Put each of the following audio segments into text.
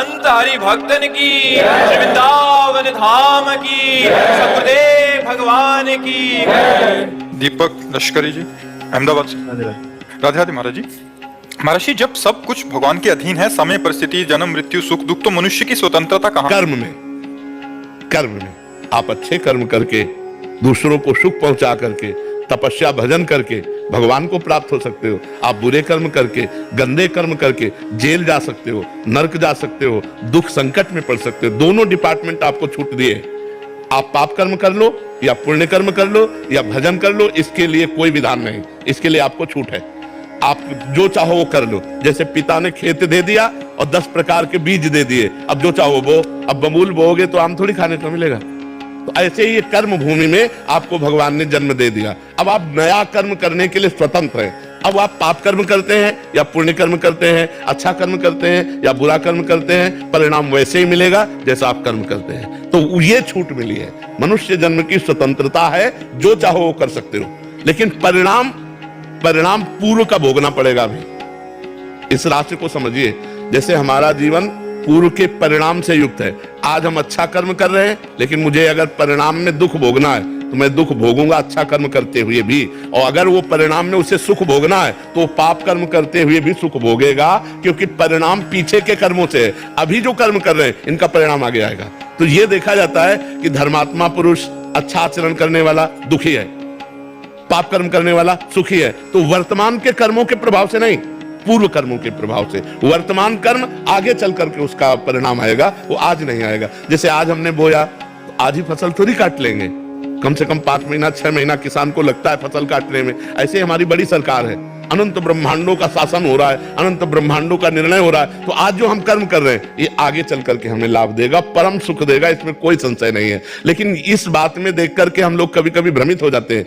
संत हरि भक्तन की, श्री वृंदावन धाम की, सकुदेव भगवान की। दीपक लश्करी जी, अहमदाबाद से। राधे राधे महाराज जी। महाराज जी, जब सब कुछ भगवान के अधीन है, समय, परिस्थिति, जन्म, मृत्यु, सुख दुख, तो मनुष्य की स्वतंत्रता कहाँ? कर्म में आप अच्छे कर्म करके, दूसरों को सुख पहुंचा करके, तपस्या भजन करके भगवान को प्राप्त हो सकते हो। आप बुरे कर्म करके, गंदे कर्म करके जेल जा सकते हो, नरक जा सकते हो, दुख संकट में पड़ सकते हो। दोनों डिपार्टमेंट आपको छूट दिए। आप पाप कर्म कर लो या पुण्य कर्म कर लो या भजन कर लो, इसके लिए कोई विधान नहीं, इसके लिए आपको छूट है। आप जो चाहो वो कर लो। जैसे पिता ने खेत दे दिया और 10 प्रकार के बीज दे दिए, अब जो चाहो वो। अब बबूल बोओगे तो आम थोड़ी खाने को मिलेगा। तो ऐसे ही ये कर्म भूमि में आपको भगवान ने जन्म दे दिया। अब आप नया कर्म करने के लिए स्वतंत्र हैं। अब आप पाप कर्म करते हैं या पुण्य कर्म करते हैं, अच्छा कर्म करते हैं या बुरा कर्म करते हैं, परिणाम वैसे ही मिलेगा जैसा आप कर्म करते हैं। तो ये छूट मिली है। मनुष्य जन्म की स्वतंत्रता है, जो चाहो वो कर सकते हो, लेकिन परिणाम पूर्व का भोगना पड़ेगा। अभी इस राशि को समझिए। जैसे हमारा जीवन पूर्व के परिणाम से युक्त है। आज हम अच्छा कर्म कर रहे हैं, लेकिन मुझे अगर परिणाम में दुख भोगना है तो मैं दुख भोगूंगा अच्छा कर्म करते हुए भी। और अगर वो परिणाम में उसे सुख भोगना है तो पाप कर्म करते हुए भी सुख भोगेगा, क्योंकि परिणाम पीछे के कर्मों से है। अभी जो कर्म कर रहे हैं इनका परिणाम आगे आएगा। तो ये देखा जाता है कि धर्मात्मा पुरुष, अच्छा आचरण करने वाला दुखी है, पाप कर्म करने वाला सुखी है। तो वर्तमान के कर्मों के प्रभाव से नहीं, पूर्व कर्मों के प्रभाव से। वर्तमान कर्म आगे चल करके उसका परिणाम आएगा, वो आज नहीं आएगा। जैसे आज हमने बोया तो आज ही फसल थोड़ी काट लेंगे। कम से कम 5 महीना 6 महीना किसान को लगता है फसल काटने में। ऐसे हमारी बड़ी सरकार है, अनंत ब्रह्मांडों का शासन हो रहा है, अनंत ब्रह्मांडों का निर्णय हो रहा है। तो आज जो हम कर्म कर रहे हैं ये आगे चल करके हमें लाभ देगा, परम सुख देगा, इसमें कोई संशय नहीं है। लेकिन इस बात में देख करके हम लोग कभी कभी भ्रमित हो जाते हैं।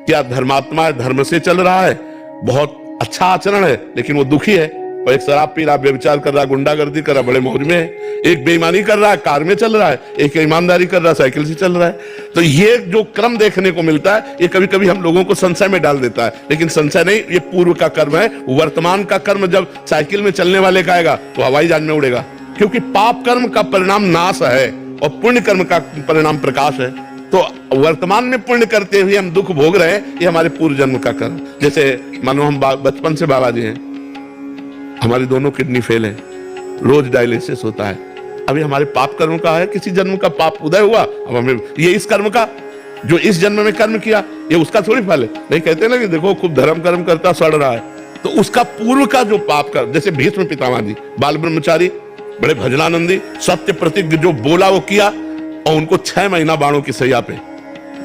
क्या धर्मात्मा धर्म से चल रहा है, बहुत अच्छा आचरण है, लेकिन वो दुखी है। और एक शराब पी रहा, व्यभिचार कर रहा, गुंडागर्दी कर रहा, बड़े मौज में है। एक बेईमानी कर रहा है, कार में चल रहा है। एक ईमानदारी कर रहा है, साइकिल से चल रहा है। तो ये जो क्रम देखने को मिलता है ये कभी कभी हम लोगों को संशय में डाल देता है। लेकिन संशय नहीं, ये पूर्व का कर्म है। वर्तमान का कर्म जब साइकिल में चलने वाले का आएगा तो हवाई जहाज में उड़ेगा, क्योंकि पाप कर्म का परिणाम नाश है और पुण्य कर्म का परिणाम प्रकाश है। तो वर्तमान में पुण्य करते हुए हम दुख भोग रहे हैं, ये हमारे पूर्व जन्म का कर्म। जैसे मानो हम बचपन से बाबा जी हैं, हमारी दोनों किडनी फेल है, रोज डायलिसिस होता है। अभी हमारे पाप कर्म का है, किसी जन्म का पाप उदय हुआ, अब हमें ये इस कर्म का, जो इस जन्म में कर्म किया ये उसका थोड़ी फल है। नहीं कहते ना कि देखो खूब धर्म कर्म करता सड़ रहा है, तो उसका पूर्व का जो पाप कर, जैसे भीष्म पितामह जी, बाल ब्रह्मचारी, बड़े भजनानंदी, सत्य प्रतिज्ञ जो बोला वो किया, और उनको 6 महीना बाणों की सैया पे।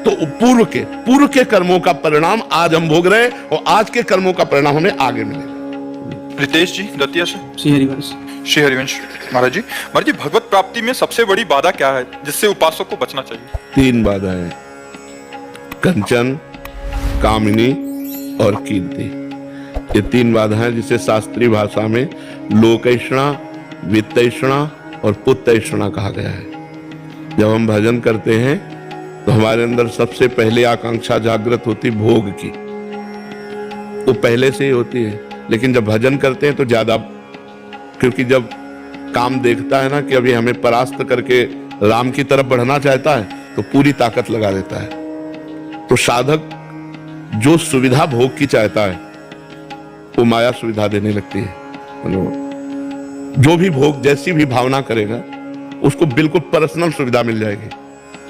तो पूर्व के कर्मों का परिणाम आज हम भोग रहे हैं और आज के कर्मों का परिणाम हमें आगे मिलेगा। रितेश जी दतिया से। श्री हरिवंश। महाराज जी, भगवत प्राप्ति में सबसे बड़ी बाधा क्या है जिससे उपासक को बचना चाहिए? 3 बाधाएं, कंचन, कामिनी और कीर्ति। ये 3 बाधाएं जिसे शास्त्रीय भाषा में लोकैषणा, वित्तैषणा और पुत्रैषणा कहा गया है। जब हम भजन करते हैं तो हमारे अंदर सबसे पहले आकांक्षा जागृत होती भोग की, वो पहले से ही होती है। लेकिन जब भजन करते हैं तो ज्यादा, क्योंकि जब काम देखता है ना कि अभी हमें परास्त करके राम की तरफ बढ़ना चाहता है तो पूरी ताकत लगा देता है। तो साधक जो सुविधा भोग की चाहता है वो माया सुविधा देने लगती है। जो भी भोग, जैसी भी भावना करेगा उसको बिल्कुल पर्सनल सुविधा मिल जाएगी,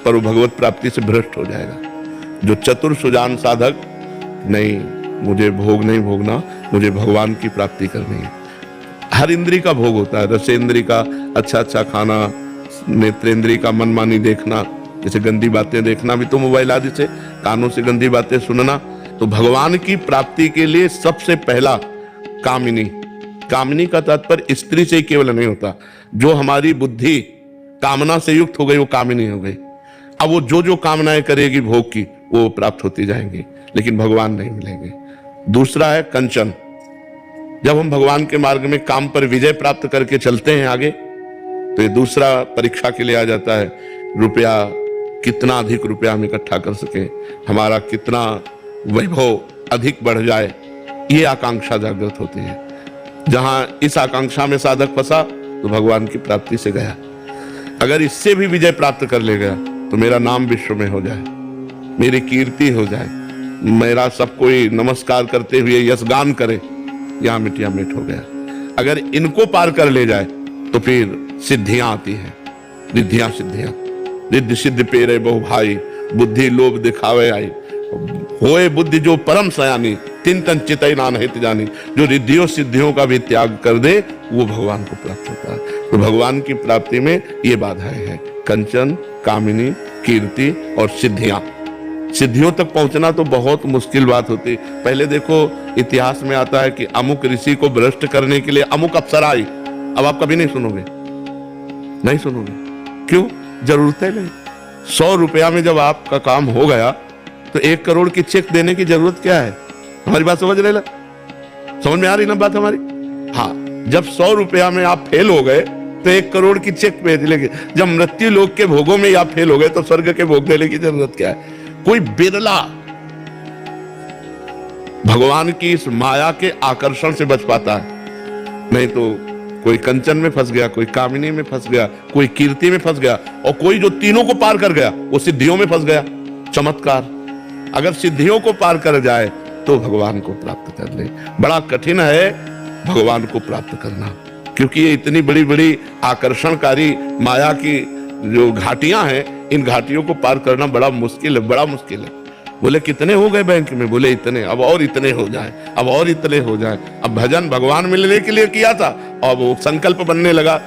पर वो भगवत प्राप्ति से भ्रष्ट हो जाएगा। जो चतुर सुजान साधक, नहीं मुझे भोग नहीं भोगना, मुझे भगवान की प्राप्ति करनी है। हर इंद्री का भोग होता है, रसेंद्री का अच्छा अच्छा खाना, नेत्रेंद्री का मनमानी देखना, जैसे गंदी बातें देखना भी तो मोबाइल आदि से, कानों से गंदी बातें सुनना। तो भगवान की प्राप्ति के लिए सबसे पहला कामिनी। कामिनी का तात्पर्य स्त्री से केवल नहीं होता, जो हमारी बुद्धि कामना से युक्त हो गई वो कामिनी हो गई। अब वो जो कामनाएं करेगी भोग की वो प्राप्त होती जाएंगी, लेकिन भगवान नहीं मिलेंगे। दूसरा है कंचन। जब हम भगवान के मार्ग में काम पर विजय प्राप्त करके चलते हैं आगे, तो ये दूसरा परीक्षा के लिए आ जाता है। रुपया, कितना अधिक रुपया हम इकट्ठा कर सके, हमारा कितना वैभव अधिक बढ़ जाए, ये आकांक्षा जागृत होती है। जहां इस आकांक्षा में साधक फंसा तो भगवान की प्राप्ति से गया। अगर इससे भी विजय प्राप्त कर ले गया तो मेरा नाम विश्व में हो जाए, मेरी कीर्ति हो जाए, मेरा सब कोई नमस्कार करते हुए यशगान करे, यहां मिटिया मिट हो गया। अगर इनको पार कर ले जाए तो फिर सिद्धियां आती हैं, रिद्धियां सिद्धियां। रिद्धि सिद्ध पेरे बहु भाई, बुद्धि लोभ दिखावे आई, होए बुद्धि जो परम सयानी, तिन तन चितई नान हित जानी। जो रिद्धियों सिद्धियों का भी त्याग कर दे वो भगवान को प्राप्त होता है। तो भगवान की प्राप्ति में ये बाधाएं हैं, कंचन, कामिनी, कीर्ति और सिद्धियां। सिद्धियों तक पहुंचना तो बहुत मुश्किल बात होती। पहले देखो इतिहास में आता है कि अमुक ऋषि को भ्रष्ट करने के लिए अमुक अप्सरा आई। अब आप कभी नहीं सुनोगे, नहीं सुनोगे। क्यों? जरूरत है नहीं। 100 रुपया में जब आपका काम हो गया तो 1 करोड़ की चेक देने की जरूरत क्या है? हमारी बात समझ रहे ला? समझ में आ रही ना बात हमारी? हाँ, जब 100 रुपया में आप फेल हो गए तो 1 करोड़ की चेक भेज लेंगे। जब मृत्यु लोक के भोगों में आप फेल हो गए तो स्वर्ग के भोग देने की जरूरत क्या है? कोई बिरला भगवान की इस माया के आकर्षण से बच पाता है, नहीं तो कोई कंचन में फंस गया, कोई कामिनी में फंस गया, कोई कीर्ति में फंस गया, और कोई जो तीनों को पार कर गया वो सिद्धियों में फंस गया। चमत्कार, अगर सिद्धियों को पार कर जाए तो भगवान को प्राप्त कर ले। बड़ा कठिन है भगवान को प्राप्त करना, क्योंकि ये इतनी बड़ी बड़ी आकर्षणकारी माया की जो घाटियां हैं, इन घाटियों को पार करना बड़ा मुश्किल है, बड़ा मुश्किल है। बोले कितने हो गए बैंक में? बोले इतने, अब और इतने हो जाए, अब और इतने हो जाए। अब भजन भगवान मिलने के लिए किया था और वो संकल्प बनने लगा।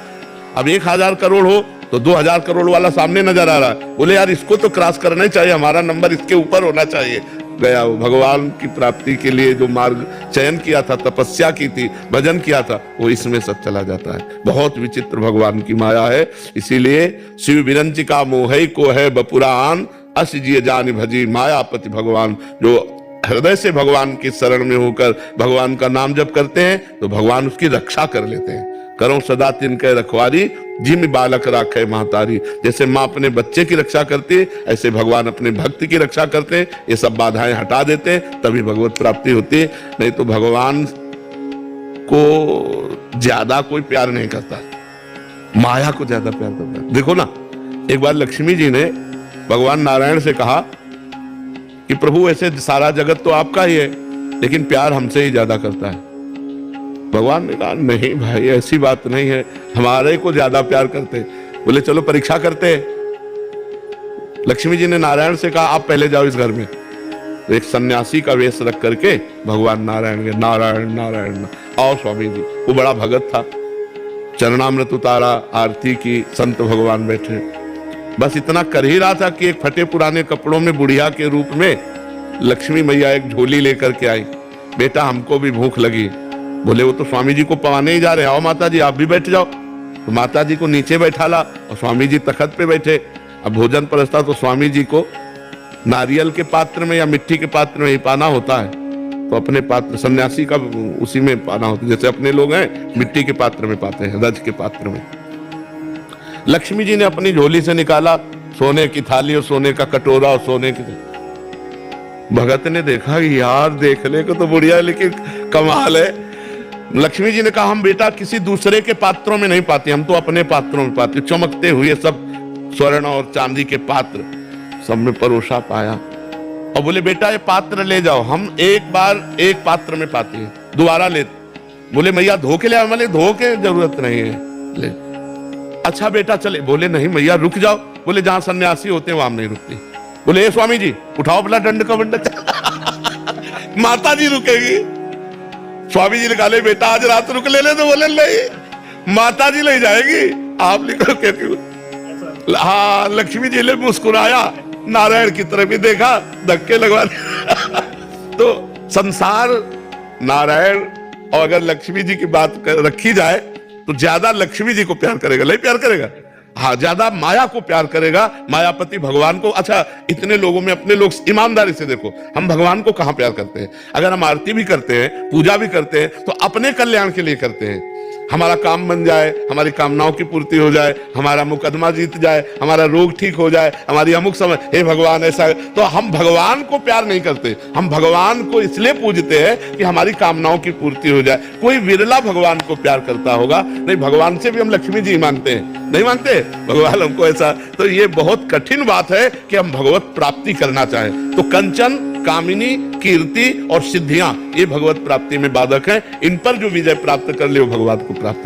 अब 1000 करोड़ हो तो 2000 करोड़ वाला सामने नजर आ रहा है। बोले यार इसको तो क्रॉस करना ही चाहिए, हमारा नंबर इसके ऊपर होना चाहिए। गया वो भगवान की प्राप्ति के लिए जो मार्ग चयन किया था, तपस्या की थी, भजन किया था, वो इसमें सब चला जाता है। बहुत विचित्र भगवान की माया है। इसीलिए शिव विरंचिका मोहई को है बपुरान, अस जिय जान भजी मायापति भगवान। जो हृदय से भगवान की शरण में होकर भगवान का नाम जप करते हैं तो भगवान उसकी रक्षा कर लेते हैं। करो सदा तिनके रखवारी, जिम बालक राखे महतारी। जैसे माँ अपने बच्चे की रक्षा करती है, ऐसे भगवान अपने भक्त की रक्षा करते हैं। ये सब बाधाएं हटा देते हैं, तभी भगवत प्राप्ति होती है। नहीं तो भगवान को ज्यादा कोई प्यार नहीं करता, माया को ज्यादा प्यार करता है। देखो ना, एक बार लक्ष्मी जी ने भगवान नारायण से कहा कि प्रभु ऐसे सारा जगत तो आपका ही है, लेकिन प्यार हमसे ही ज्यादा करता है। भगवान ने कहा नहीं भाई, ऐसी बात नहीं है, हमारे को ज्यादा प्यार करते। बोले चलो परीक्षा करते हैं। लक्ष्मी जी ने नारायण से कहा आप पहले जाओ इस घर में। तो एक सन्यासी का वेश रख करके भगवान नारायण के नारायण नारायण आओ स्वामी जी। वो बड़ा भगत था, चरणामृत उतारा, आरती की, संत भगवान बैठे। बस इतना कर ही रहा था कि एक फटे पुराने कपड़ों में बुढ़िया के रूप में लक्ष्मी मैया एक झोली लेकर के आई। बेटा हमको भी भूख लगी। बोले वो तो स्वामी जी को पवाने ही जा रहे हैं, आओ माता जी आप भी बैठ जाओ। तो माता जी को नीचे बैठा ला और स्वामी जी तखत पे बैठे। अब भोजन परसता तो स्वामी जी को नारियल के पात्र में या मिट्टी के पात्र में ही पाना होता है, तो अपने पात्र, सन्यासी का उसी में पाना होता है। जैसे अपने लोग हैं मिट्टी के पात्र में पाते हैं, रज के पात्र में। लक्ष्मी जी ने अपनी झोली से निकाला सोने की थाली और सोने का कटोरा और सोने की। भगत ने देखा यार देखने को तो बुढ़िया लेकिन कमाल है। लक्ष्मी जी ने कहा हम बेटा किसी दूसरे के पात्रों में नहीं पाते, हम तो अपने पात्रों में पाते। चमकते हुए सब स्वर्ण और चांदी के पात्र सब में परोसा पाया और बोले बेटा ये पात्र ले जाओ, हम एक बार एक पात्र में पाते हैं, दोबारा ले। बोले मैया धो के ले आओ। बोले धो के जरूरत नहीं है, ले। अच्छा बेटा चले। बोले नहीं मैया रुक जाओ। बोले जहां सन्यासी होते हैं वहां नहीं रुकती। बोले स्वामी जी उठाओ अपना दंड का बंडा। माता जी रुकेगी। स्वामी जी ने कहा बेटा आज रात रुक ले। तो बोले नहीं माता जी ले जाएगी, आप लिखो क्यों। हाँ, लक्ष्मी जी ने मुस्कुराया, नारायण की तरफ भी देखा, धक्के लगवा दिए। तो संसार नारायण और अगर लक्ष्मी जी की बात रखी जाए तो ज्यादा लक्ष्मी जी को प्यार करेगा, नहीं प्यार करेगा। हाँ, ज्यादा माया को प्यार करेगा, मायापति भगवान को। अच्छा, इतने लोगों में अपने लोग ईमानदारी से देखो, हम भगवान को कहां प्यार करते हैं? अगर हम आरती भी करते हैं, पूजा भी करते हैं, तो अपने कल्याण के लिए करते हैं। हमारा काम बन जाए, हमारी कामनाओं की पूर्ति हो जाए, हमारा मुकदमा जीत जाए, हमारा रोग ठीक हो जाए, हमारी अमुक समय, हे भगवान ऐसा। तो हम भगवान को प्यार नहीं करते, हम भगवान को इसलिए पूजते हैं कि हमारी कामनाओं की पूर्ति हो जाए। कोई विरला भगवान को प्यार करता होगा, नहीं भगवान से भी हम लक्ष्मी जी मानते हैं, नहीं मानते भगवान हमको ऐसा। तो ये बहुत कठिन बात है कि हम भगवत प्राप्ति करना चाहें। तो कंचन, कामिनी, कीर्ति और सिद्धियां ये भगवत प्राप्ति में बाधक हैं। इन पर जो विजय प्राप्त कर ले वो भगवान को प्राप्त